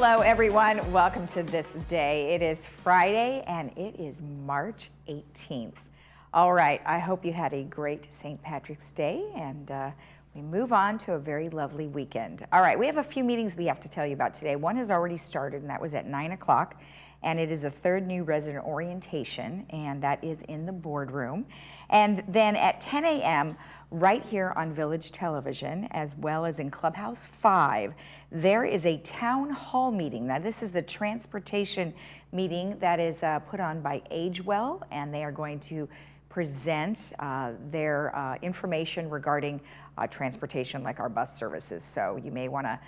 Hello, everyone. Welcome to This Day. It is Friday, and it is March 18th. All right, I hope you had a great St. Patrick's Day, and we move on to a very lovely weekend. All right, we have a few meetings we have to tell you about today. One has already started, and that was at 9 o'clock, and it is the third new resident orientation, and that is in the boardroom. And then at 10 a.m., right here on Village Television, as well as in Clubhouse 5, there is a town hall meeting. Now, this is the transportation meeting that is put on by AgeWell, and they are going to present their information regarding transportation, like our bus services. So you may want to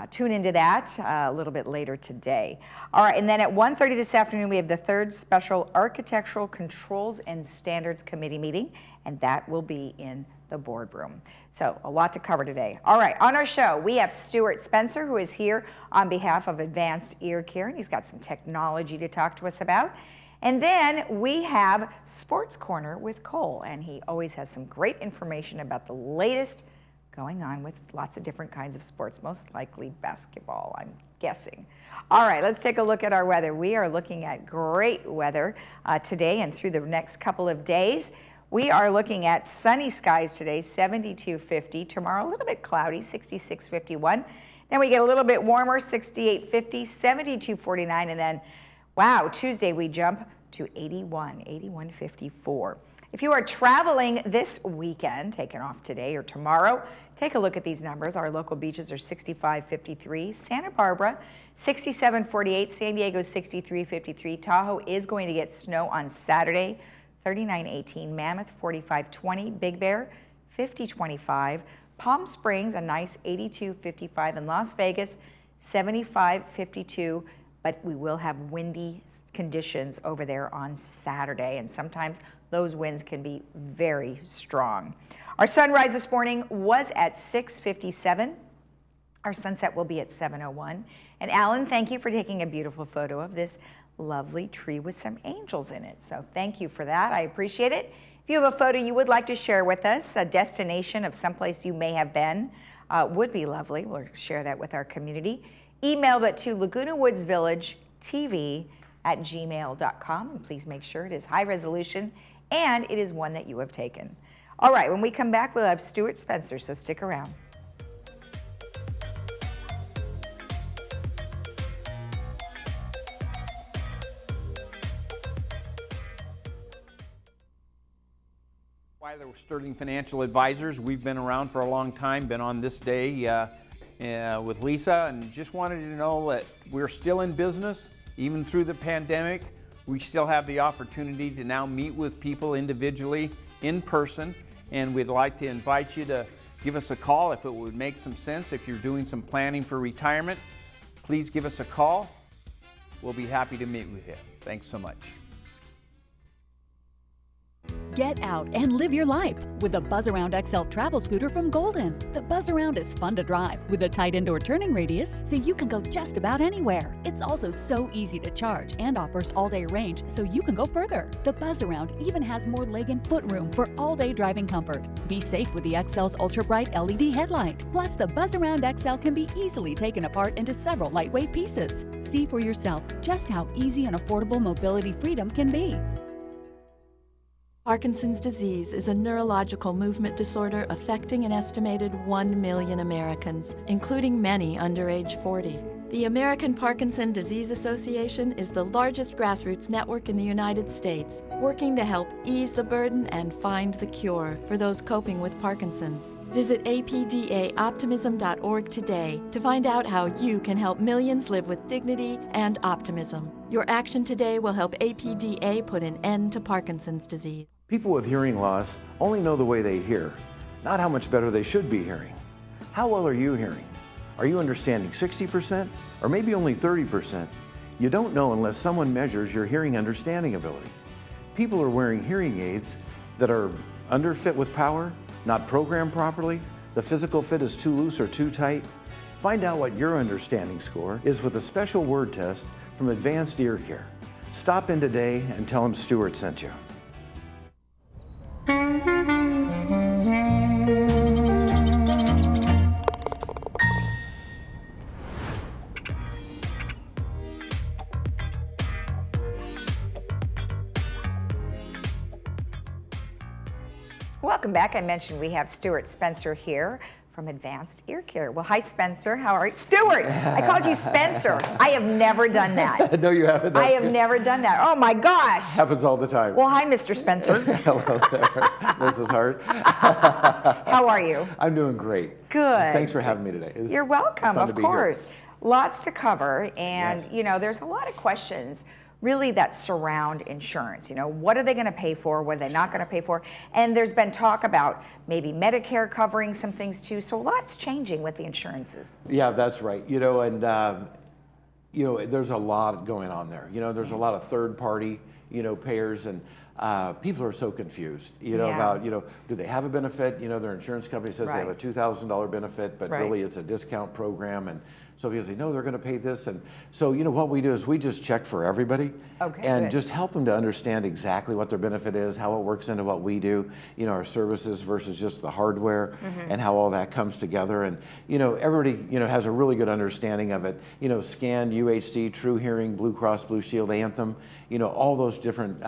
tune into that a little bit later today. All right, and then at 1:30 this afternoon, we have the third special Architectural Controls and Standards Committee meeting, and that will be in the boardroom. So a lot to cover today. All right, on our show, we have Stuart Spencer, who is here on behalf of Advanced Ear Care, and he's got some technology to talk to us about. And then we have Sports Corner with Cole, and he always has some great information about the latest going on with lots of different kinds of sports, most likely basketball, I'm guessing. All right, let's take a look at our weather. We are looking at great weather today and through the next couple of days. We are looking at sunny skies today, 72-50. Tomorrow, a little bit cloudy, 66-51. Then we get a little bit warmer, 68-50, 72-49, and then, wow, Tuesday we jump to 81-54. If you are traveling this weekend, taking off today or tomorrow, take a look at these numbers. Our local beaches are 65-53, Santa Barbara 67-48, San Diego 63-53. Tahoe is going to get snow on Saturday, 39-18, Mammoth 45-20, Big Bear 50-25, Palm Springs a nice 82-55, and Las Vegas 75-52, but we will have windy conditions over there on Saturday, and sometimes those winds can be very strong. Our sunrise this morning was at 6:57. Our sunset will be at 7:01. And Alan, thank you for taking a beautiful photo of this lovely tree with some angels in it. So thank you for that. I appreciate it. If you have a photo you would like to share with us, a destination of someplace you may have been, would be lovely. We'll share that with our community. Email that to Laguna Woods Village TV@gmail.com, and please make sure it is high resolution and it is one that you have taken. All right, when we come back, we'll have Stuart Spencer, so stick around. We're Sterling Financial Advisors. We've been around for a long time, been on This Day with Lisa, and just wanted to know that we're still in business, even through the pandemic. We still have the opportunity to now meet with people individually in person, and we'd like to invite you to give us a call if it would make some sense. If you're doing some planning for retirement, please give us a call. We'll be happy to meet with you. Thanks so much. Get out and live your life with the Buzz Around XL travel scooter from Golden. The Buzz Around is fun to drive with a tight indoor turning radius so you can go just about anywhere. It's also so easy to charge and offers all-day range so you can go further. The Buzz Around even has more leg and foot room for all-day driving comfort. Be safe with the XL's ultra-bright LED headlight. Plus, the Buzz Around XL can be easily taken apart into several lightweight pieces. See for yourself just how easy and affordable mobility freedom can be. Parkinson's disease is a neurological movement disorder affecting an estimated 1 million Americans, including many under age 40. The American Parkinson Disease Association is the largest grassroots network in the United States, working to help ease the burden and find the cure for those coping with Parkinson's. Visit apdaoptimism.org today to find out how you can help millions live with dignity and optimism. Your action today will help APDA put an end to Parkinson's disease. People with hearing loss only know the way they hear, not how much better they should be hearing. How well are you hearing? Are you understanding 60% or maybe only 30%? You don't know unless someone measures your hearing understanding ability. People are wearing hearing aids that are underfit with power, not programmed properly, the physical fit is too loose or too tight. Find out what your understanding score is with a special word test from Advanced Ear Care. Stop in today and tell them Stuart sent you. Welcome back. I mentioned we have Stuart Spencer here from Advanced Ear Care. Well, hi, Spencer. How are you? Stuart, I called you Spencer. I have never done that. No, you haven't. I have never done that. Oh, my gosh. Happens all the time. Well, hi, Mr. Spencer. Hello there, Mrs. Hart. How are you? I'm doing great. Good. Thanks for having me today. You're welcome, fun to of be here. course. Lots to cover, and Yes. you know, there's a lot of questions really that surround insurance. You know, what are they going to pay for? What are they not going to pay for? And there's been talk about maybe Medicare covering some things too. So lots changing with the insurances. Yeah, that's right. You know, and you know, there's a lot going on there. You know, there's a lot of third-party, you know, payers, and people are so confused. You know, Yeah. about, you know, do they have a benefit? You know, their insurance company says they have a Right. $2,000 benefit, but Right. really it's a discount program, and so people say, no, they're going to pay this. And so, you know, what we do is we just check for everybody, Okay, and good. just help them to understand exactly what their benefit is, how it works into what we do, you know, our services versus just the hardware, and how all that comes together. And, you know, everybody, you know, has a really good understanding of it. You know, SCAN, UHC, True Hearing, Blue Cross Blue Shield, Anthem, you know, all those different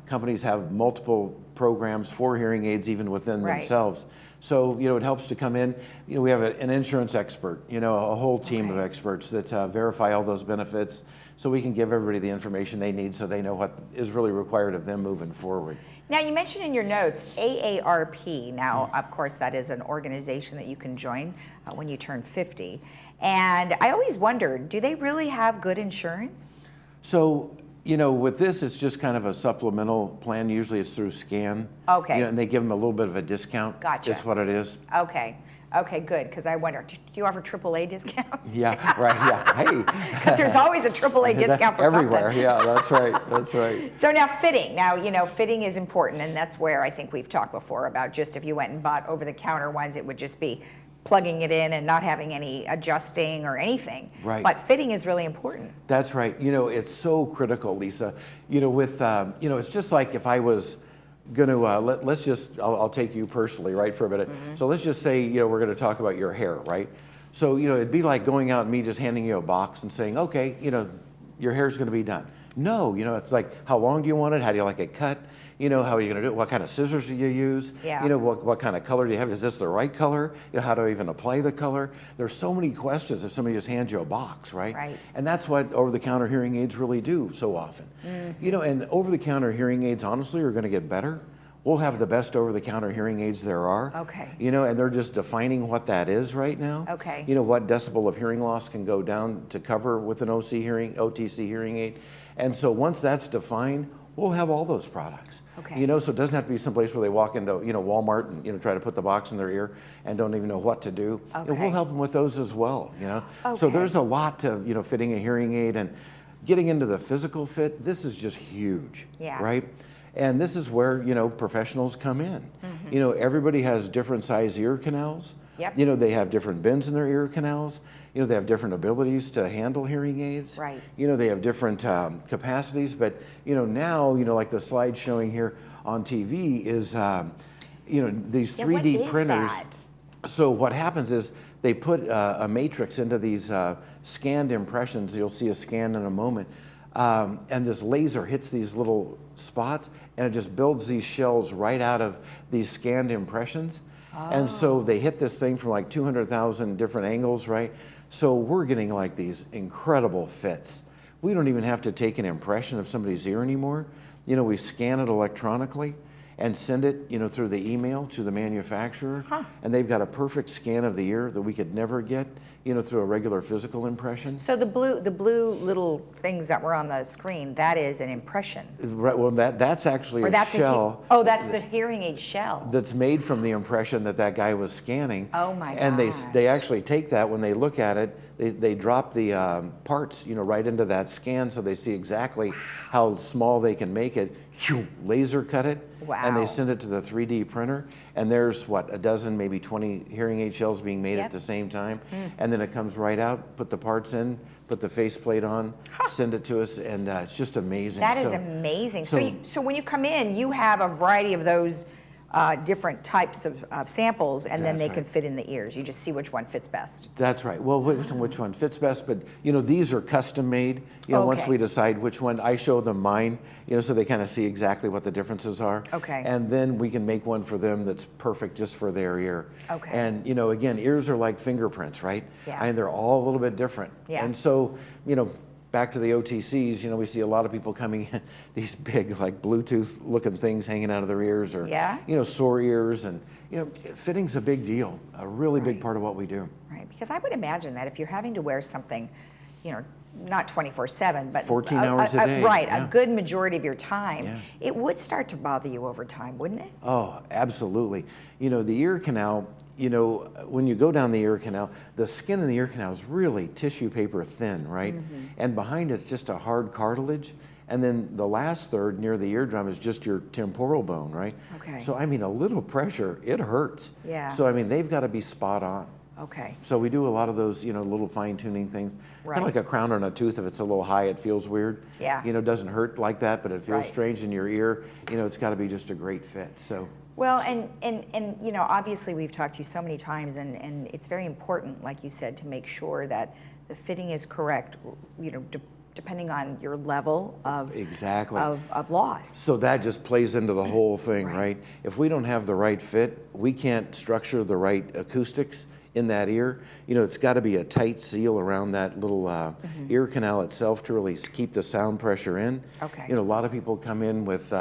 companies have multiple programs for hearing aids even within Right. themselves. So, you know, it helps to come in. You know, we have an insurance expert, you know, a whole team of experts that verify all those benefits, so we can give everybody the information they need so they know what is really required of them moving forward. Now, you mentioned in your notes AARP. Now, of course, that is an organization that you can join when you turn 50. And I always wondered, do they really have good insurance? So, you know, with this, it's just kind of a supplemental plan. Usually it's through SCAN. Okay. You know, and they give them a little bit of a discount. Gotcha. Is what it is. Okay. Okay, good, because I wonder, do you offer AAA discounts? Yeah, right, yeah. Hey. Because there's always a AAA discount for everywhere. something. Yeah, that's right, that's right. So now fitting. Now, you know, fitting is important, and that's where I think we've talked before about just if you went and bought over-the-counter ones, it would just be plugging it in and not having any adjusting or anything. Right. But fitting is really important. That's right. You know, it's so critical, Lisa. You know, with, you know, it's just like if I was going to, let's just, I'll take you personally, right, for a minute. So let's just say, you know, we're going to talk about your hair, right? So, you know, it'd be like going out and me just handing you a box and saying, okay, you know, your hair's going to be done. No, you know, it's like, how long do you want it? How do you like it cut? You know, how are you going to do it? What kind of scissors do you use? Yeah. You know, what kind of color do you have? Is this the right color? You know, how do I even apply the color? There's so many questions if somebody just hands you a box, right? Right. And that's what over-the-counter hearing aids really do so often. You know, and over-the-counter hearing aids, honestly, are going to get better. We'll have the best over-the-counter hearing aids there are. Okay. You know, and they're just defining what that is right now. Okay. You know, what decibel of hearing loss can go down to cover with an OTC hearing aid. And so once that's defined, we'll have all those products. Okay. You know, so it doesn't have to be someplace where they walk into, you know, Walmart and, you know, try to put the box in their ear and don't even know what to do. You know, Okay. we'll help them with those as well, you know. So Okay. there's a lot to, you know, fitting a hearing aid, and getting into the physical fit. This is just huge, Yeah. right? And this is where, you know, professionals come in. You know, everybody has different size ear canals. Yep. You know, they have different bends in their ear canals. You know, they have different abilities to handle hearing aids. Right. You know, they have different capacities. But, you know, now, you know, like the slide showing here on TV is, you know, these Yeah, what 3D is printers. that? So what happens is they put a matrix into these scanned impressions. You'll see a scan in a moment. And this laser hits these little spots, and it just builds these shells right out of these scanned impressions. And so they hit this thing from like 200,000 different angles, right? So we're getting like these incredible fits. We don't even have to take an impression of somebody's ear anymore. You know, we scan it electronically and send it, you know, through the email to the manufacturer. And they've got a perfect scan of the ear that we could never get, you know, through a regular physical impression. So the blue little things that were on the screen, that is an impression. Right, well, that's actually Or a that's shell that's the hearing aid shell. that's made from the impression that guy was scanning. Oh my And gosh. they actually take that when they look at it, they drop the parts, you know, right into that scan, so they see exactly how small they can make it. Laser cut it, and Wow. they send it to the 3D printer. And there's what, a dozen, maybe 20 hearing aid shells being made Yep. at the same time. And then it comes right out, put the parts in, put the faceplate on, send it to us, and it's just amazing. That is So- amazing. so- So when you come in, you have a variety of those different types of samples, and then That's they can right. fit in the ears. You just see which one fits best. That's right. Well, which one fits best, but these are custom made. Once Okay. we decide which one, I show them mine, so they kind of see exactly what the differences are. Okay. And then we can make one for them that's perfect just for their ear. Okay. And again, ears are like fingerprints, right? Yeah. And they're all a little bit different. Yeah. And so, back to the OTCs, we see a lot of people coming in, these big, like Bluetooth looking things hanging out of their ears, or, Yeah. sore ears. And, fitting's a big deal, a really big Right. part of what we do. Right, because I would imagine that if you're having to wear something, not 24/7, but 14 hours a day, right, yeah. a good majority of your time, Yeah. it would start to bother you over time, wouldn't it? Oh, absolutely. The ear canal, when you go down the ear canal, the skin in the ear canal is really tissue paper thin, right? And behind it's just a hard cartilage. And then the last third near the eardrum is just your temporal bone, right? Okay. So, a little pressure, it hurts. Yeah. So, they've got to be spot on. Okay. So we do a lot of those, little fine tuning things. Kind Right. of like a crown on a tooth. If it's a little high, it feels weird. Yeah. It doesn't hurt like that, but it feels Right. strange in your ear. It's got to be just a great fit. So. Well, and obviously we've talked to you so many times, and it's very important, like you said, to make sure that the fitting is correct, depending on your level of Exactly. of loss. So that just plays into the whole thing, Right. right? If we don't have the right fit, we can't structure the right acoustics in that ear. It's got to be a tight seal around that little ear canal itself to really keep the sound pressure in. Okay. A lot of people come in with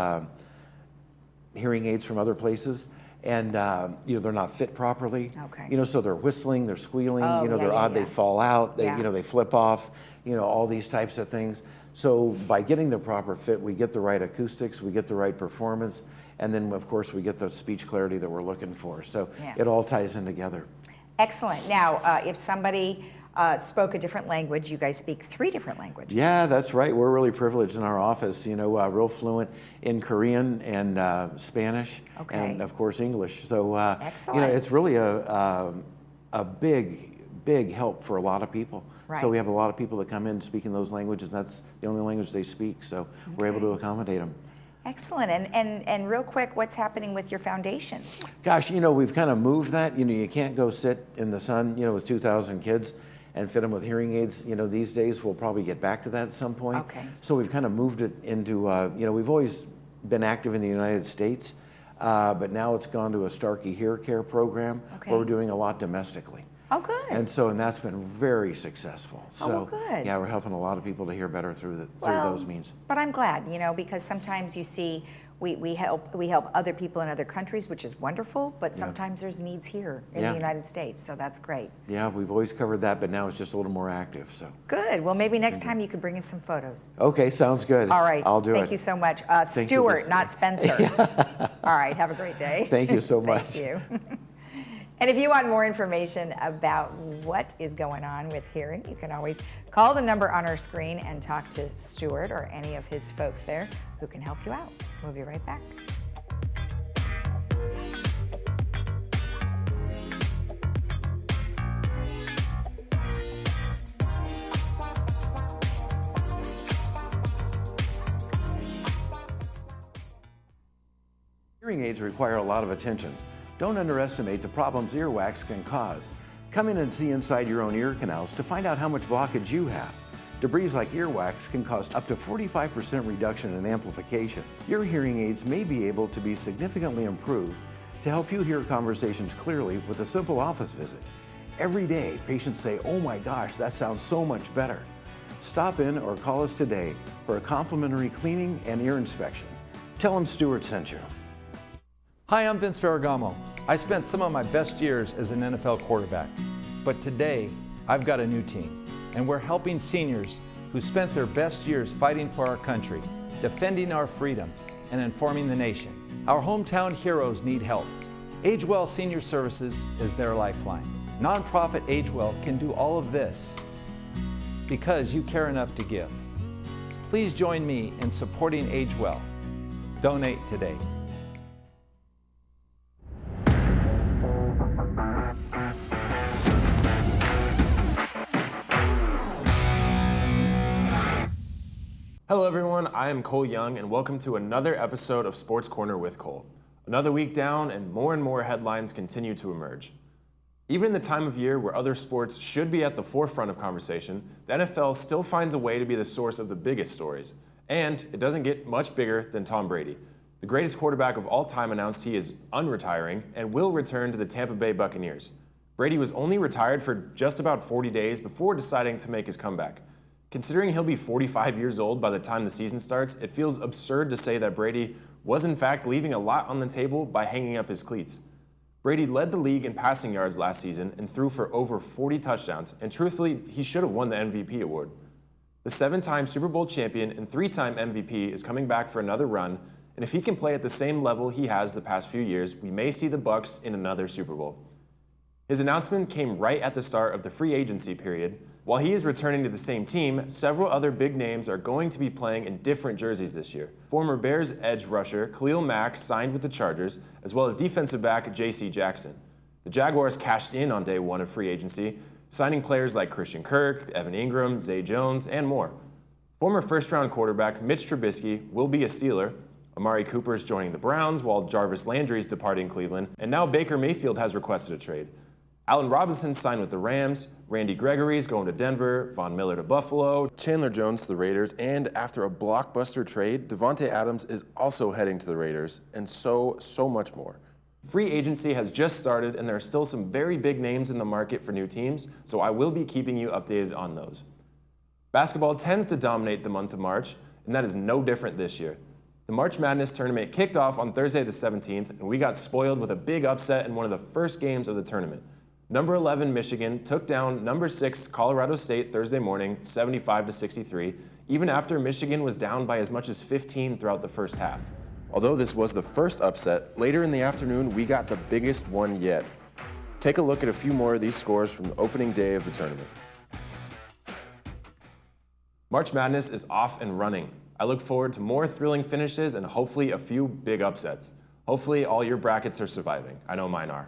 hearing aids from other places, and they're not fit properly. Okay. So they're whistling, they're squealing, Oh, yeah, they're yeah, odd, yeah. they fall out, they Yeah. they flip off, all these types of things. So by getting the proper fit, we get the right acoustics, we get the right performance, and then of course we get the speech clarity that we're looking for. So Yeah. it all ties in together. Excellent. Now, if somebody spoke a different language, you guys speak 3 different languages. Yeah, that's right. We're really privileged in our office, real fluent in Korean and Spanish, Okay. and of course English. So, Excellent. it's really a big help for a lot of people. Right. So we have a lot of people that come in speaking those languages, and that's the only language they speak. So we're able to accommodate them. Excellent. And real quick, what's happening with your foundation? Gosh, we've kind of moved that. You can't go sit in the sun, with 2,000 kids and fit them with hearing aids. These days we'll probably get back to that at some point. Okay. So we've kind of moved it into, we've always been active in the United States, but now it's gone to a Starkey Hair Care program Okay. where we're doing a lot domestically. Oh, good. And that's been very successful. So well, good. yeah, we're helping a lot of people to hear better through Well, those means. But I'm glad, because sometimes you see we help other people in other countries, which is wonderful, but sometimes there's needs here in Yeah. the United States, so that's great. Yeah, we've always covered that, but now it's just a little more active. So Good. Well, maybe next time you could bring us some photos. okay, sounds good. All right. I'll do it. Thank you so much. Thank you, Stuart, Lisa. not Spencer. All right. Have a great day. Thank you so much. Thank you. And if you want more information about what is going on with hearing, you can always call the number on our screen and talk to Stuart or any of his folks there who can help you out. We'll be right back. Hearing aids require a lot of attention. Don't underestimate the problems earwax can cause. Come in and see inside your own ear canals to find out how much blockage you have. Debris like earwax can cause up to 45% reduction in amplification. Your hearing aids may be able to be significantly improved to help you hear conversations clearly with a simple office visit. Every day, patients say, "Oh my gosh, that sounds so much better." Stop in or call us today for a complimentary cleaning and ear inspection. Tell them Stuart sent you. Hi, I'm Vince Ferragamo. I spent some of my best years as an NFL quarterback, but today I've got a new team, and we're helping seniors who spent their best years fighting for our country, defending our freedom, and informing the nation. Our hometown heroes need help. AgeWell Senior Services is their lifeline. Nonprofit AgeWell can do all of this because you care enough to give. Please join me in supporting AgeWell. Donate today. Hello everyone, I am Cole Young and welcome to another episode of Sports Corner with Cole. Another week down, and more headlines continue to emerge. Even in the time of year where other sports should be at the forefront of conversation, the NFL still finds a way to be the source of the biggest stories. And it doesn't get much bigger than Tom Brady. The greatest quarterback of all time announced he is unretiring and will return to the Tampa Bay Buccaneers. Brady was only retired for just about 40 days before deciding to make his comeback. Considering he'll be 45 years old by the time the season starts, it feels absurd to say that Brady was in fact leaving a lot on the table by hanging up his cleats. Brady led the league in passing yards last season and threw for over 40 touchdowns, and truthfully, he should have won the MVP award. The 7-time Super Bowl champion and 3-time MVP is coming back for another run, and if he can play at the same level he has the past few years, we may see the Bucs in another Super Bowl. His announcement came right at the start of the free agency period. While he is returning to the same team, several other big names are going to be playing in different jerseys this year. Former Bears edge rusher Khalil Mack signed with the Chargers, as well as defensive back J.C. Jackson. The Jaguars cashed in on day one of free agency, signing players like Christian Kirk, Evan Ingram, Zay Jones, and more. Former first-round quarterback Mitch Trubisky will be a Steeler. Amari Cooper is joining the Browns, while Jarvis Landry is departing Cleveland, and now Baker Mayfield has requested a trade. Allen Robinson signed with the Rams, Randy Gregory's going to Denver, Von Miller to Buffalo, Chandler Jones to the Raiders, and after a blockbuster trade, Devontae Adams is also heading to the Raiders, and so much more. Free agency has just started, and there are still some very big names in the market for new teams, so I will be keeping you updated on those. Basketball tends to dominate the month of March, and that is no different this year. The March Madness tournament kicked off on Thursday the 17th, and we got spoiled with a big upset in one of the first games of the tournament. Number 11 Michigan took down number 6 Colorado State Thursday morning, 75-63, even after Michigan was down by as much as 15 throughout the first half. Although this was the first upset, later in the afternoon we got the biggest one yet. Take a look at a few more of these scores from the opening day of the tournament. March Madness is off and running. I look forward to more thrilling finishes and hopefully a few big upsets. Hopefully all your brackets are surviving. I know mine are.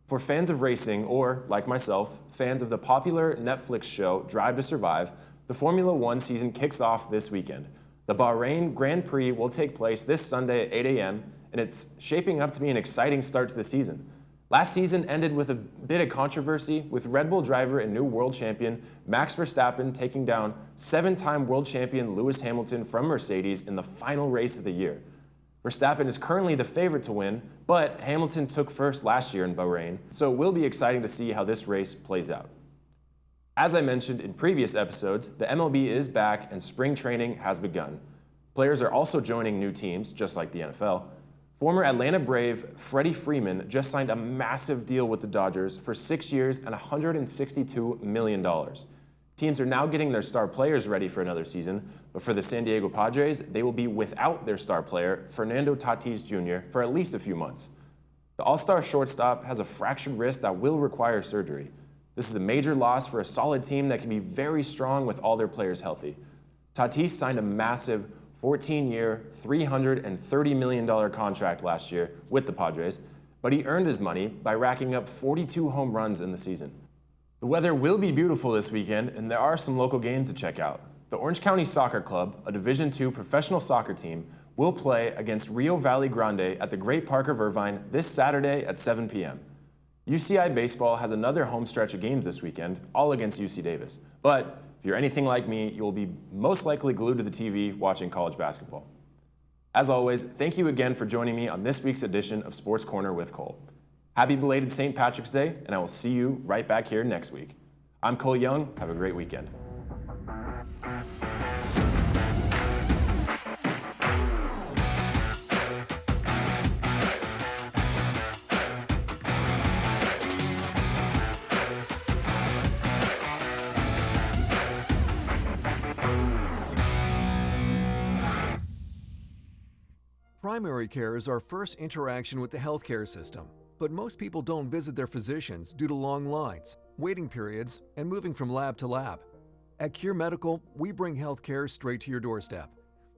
For fans of racing, or, like myself, fans of the popular Netflix show Drive to Survive, the Formula One season kicks off this weekend. The Bahrain Grand Prix will take place this Sunday at 8 a.m., and it's shaping up to be an exciting start to the season. Last season ended with a bit of controversy, with Red Bull driver and new world champion Max Verstappen taking down 7-time world champion Lewis Hamilton from Mercedes in the final race of the year. Verstappen is currently the favorite to win, but Hamilton took first last year in Bahrain, so it will be exciting to see how this race plays out. As I mentioned in previous episodes, the MLB is back and spring training has begun. Players are also joining new teams, just like the NFL. Former Atlanta Brave Freddie Freeman just signed a massive deal with the Dodgers for 6 years and $162 million. Teams are now getting their star players ready for another season, but for the San Diego Padres, they will be without their star player, Fernando Tatis Jr., for at least a few months. The all-star shortstop has a fractured wrist that will require surgery. This is a major loss for a solid team that can be very strong with all their players healthy. Tatis signed a massive 14-year, $330 million contract last year with the Padres, but he earned his money by racking up 42 home runs in the season. The weather will be beautiful this weekend, and there are some local games to check out. The Orange County Soccer Club, a Division II professional soccer team, will play against Rio Valley Grande at the Great Park of Irvine this Saturday at 7 p.m. UCI Baseball has another home stretch of games this weekend, all against UC Davis. But if you're anything like me, you'll be most likely glued to the TV watching college basketball. As always, thank you again for joining me on this week's edition of Sports Corner with Cole. Happy belated St. Patrick's Day, and I will see you right back here next week. I'm Cole Young. Have a great weekend. Primary care is our first interaction with the healthcare system, but most people don't visit their physicians due to long lines, waiting periods, and moving from lab to lab. At Cure Medical, we bring healthcare straight to your doorstep.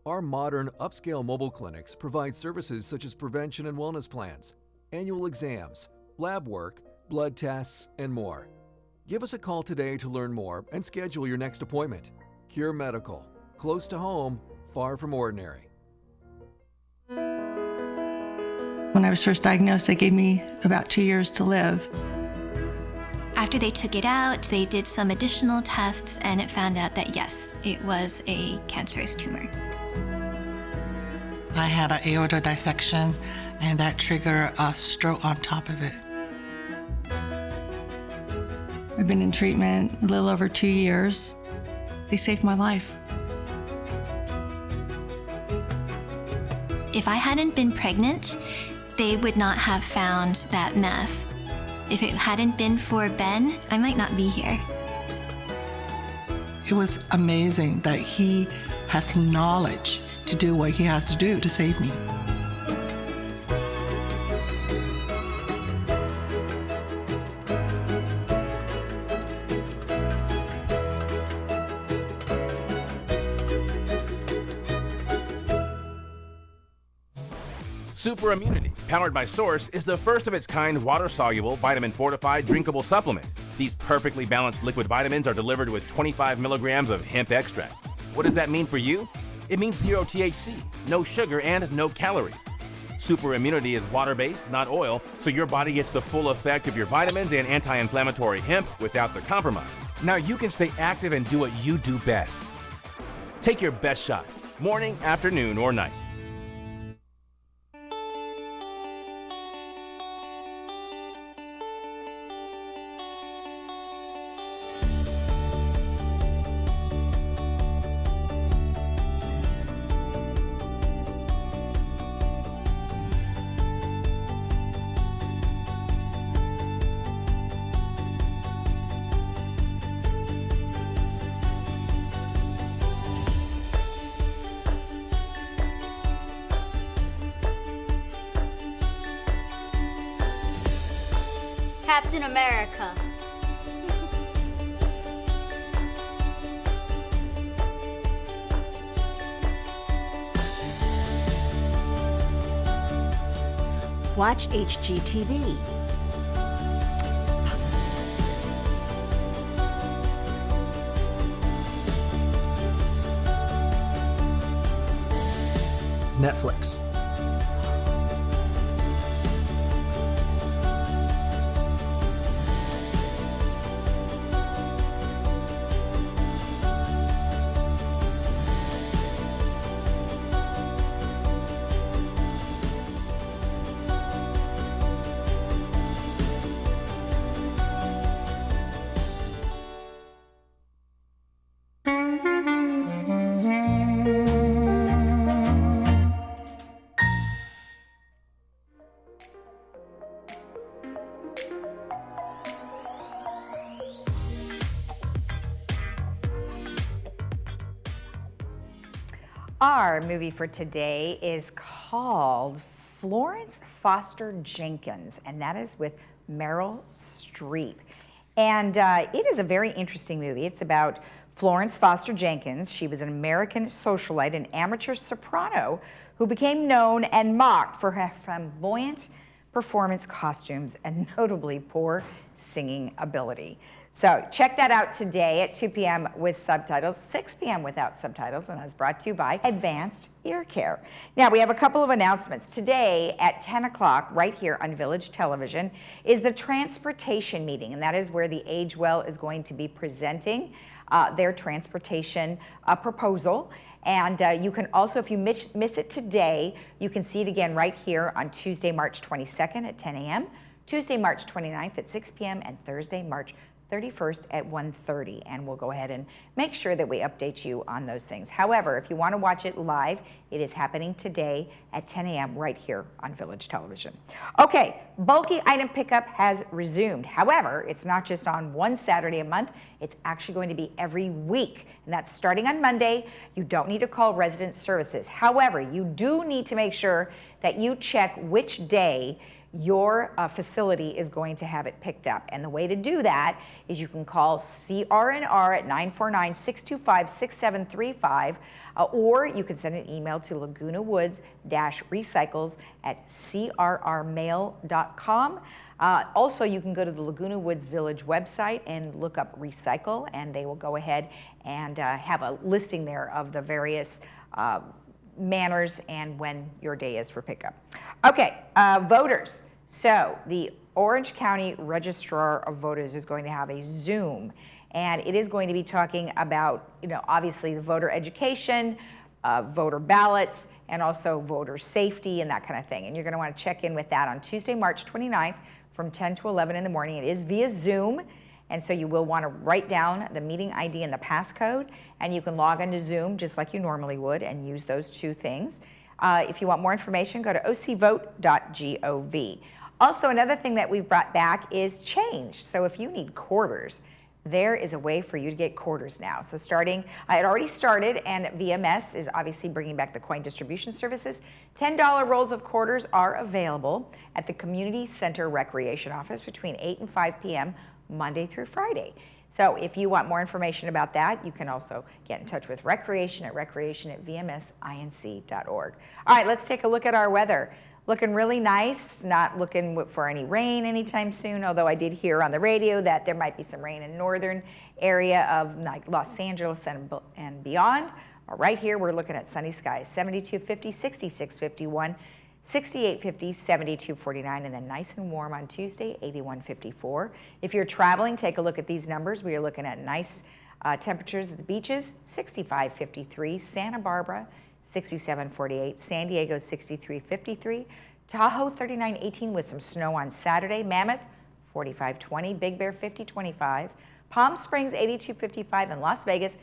Our modern, upscale mobile clinics provide services such as prevention and wellness plans, annual exams, lab work, blood tests, and more. Give us a call today to learn more and schedule your next appointment. Cure Medical, close to home, far from ordinary. When I was first diagnosed, they gave me about 2 years to live. After they took it out, they did some additional tests and it found out that yes, it was a cancerous tumor. I had an aorta dissection and that triggered a stroke on top of it. I've been in treatment a little over 2 years. They saved my life. If I hadn't been pregnant, they would not have found that mass. If it hadn't been for Ben, I might not be here. It was amazing that he has knowledge to do what he has to do to save me. Super Immunity, powered by Source, is the first of its kind water-soluble, vitamin-fortified drinkable supplement. These perfectly balanced liquid vitamins are delivered with 25 milligrams of hemp extract. What does that mean for you? It means 0 THC, no sugar, and no calories. Super Immunity is water-based, not oil, so your body gets the full effect of your vitamins and anti-inflammatory hemp without the compromise. Now you can stay active and do what you do best. Take your best shot, morning, afternoon, or night. Captain America. Watch HGTV. Netflix. Our movie for today is called Florence Foster Jenkins, and that is with Meryl Streep. And it is a very interesting movie. It's about Florence Foster Jenkins. She was an American socialite and amateur soprano who became known and mocked for her flamboyant performance costumes and notably poor singing ability. So check that out today at 2 p.m. with subtitles, 6 p.m. without subtitles, and that's brought to you by Advanced Ear Care. Now, we have a couple of announcements. Today at 10 o'clock, right here on Village Television, is the transportation meeting, and that is where the Age Well is going to be presenting their transportation proposal. And you can also, if you miss it today, you can see it again right here on Tuesday, March 22nd at 10 a.m., Tuesday, March 29th at 6 p.m., and Thursday, March 31st at 1:30, and we'll go ahead and make sure that we update you on those things. However, if you want to watch it live, it is happening today at 10 a.m. right here on Village Television. Okay, bulky item pickup has resumed. However, it's not just on one Saturday a month, it's actually going to be every week, and that's starting on Monday. You don't need to call resident services. However, you do need to make sure that you check which day your facility is going to have it picked up. And the way to do that is you can call CR&R at 949-625-6735, or you can send an email to Laguna Woods-recycles at crrmail.com. Also, you can go to the Laguna Woods Village website and look up recycle, and they will go ahead and have a listing there of the various manners and when your day is for pickup. Okay, voters. So the Orange County Registrar of Voters is going to have a Zoom, and it is going to be talking about, obviously the voter education, voter ballots, and also voter safety and that kind of thing. And you're going to want to check in with that on Tuesday, March 29th from 10 to 11 in the morning. It is via Zoom, and so you will want to write down the meeting ID and the passcode, and you can log into Zoom just like you normally would and use those two things. If you want more information, go to ocvote.gov. Also, another thing that we've brought back is change. So if you need quarters, there is a way for you to get quarters now. So it already started, and VMS is obviously bringing back the coin distribution services. $10 rolls of quarters are available at the Community Center Recreation Office between 8 and 5 p.m. Monday through Friday. So if you want more information about that, you can also get in touch with recreation at vmsinc.org. All right, let's take a look at our weather. Looking really nice, not looking for any rain anytime soon, although I did hear on the radio that there might be some rain in northern area of like Los Angeles and beyond. Right here, we're looking at sunny skies, 72-50, 66-51, 68-50, 72-49, and then nice and warm on Tuesday, 81-54. If you're traveling, take a look at these numbers. We are looking at nice temperatures at the beaches, 65-53, Santa Barbara, 67-48, San Diego 63-53, Tahoe 39-18 with some snow on Saturday, Mammoth 45-20, Big Bear 50-25, Palm Springs 82-55, and Las Vegas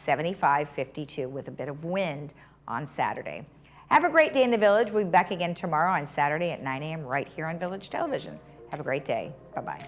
75-52 with a bit of wind on Saturday. Have a great day in the Village. We'll be back again tomorrow on Saturday at 9 a.m. right here on Village Television. Have a great day. Bye-bye.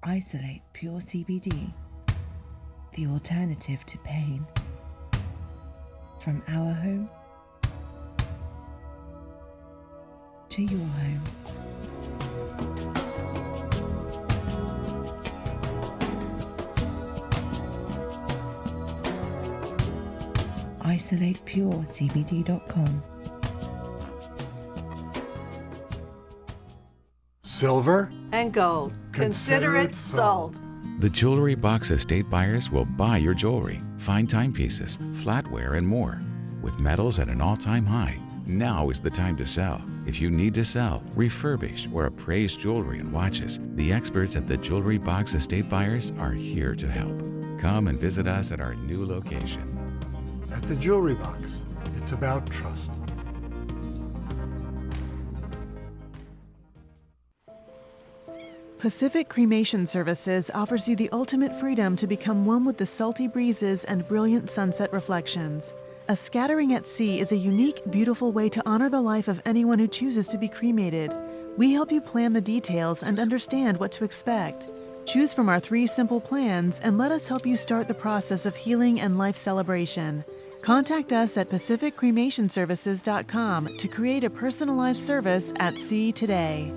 Isolate Pure CBD, the alternative to pain. From our home to your home. IsolatePureCBD.com. Silver and gold. Consider it sold. The Jewelry Box Estate buyers will buy your jewelry, fine timepieces, flatware, and more. With metals at an all-time high, now is the time to sell. If you need to sell, refurbish, or appraise jewelry and watches, the experts at the Jewelry Box Estate buyers are here to help. Come and visit us at our new location. At the Jewelry Box, it's about trust. Pacific Cremation Services offers you the ultimate freedom to become one with the salty breezes and brilliant sunset reflections. A scattering at sea is a unique, beautiful way to honor the life of anyone who chooses to be cremated. We help you plan the details and understand what to expect. Choose from our 3 simple plans and let us help you start the process of healing and life celebration. Contact us at PacificCremationServices.com to create a personalized service at sea today.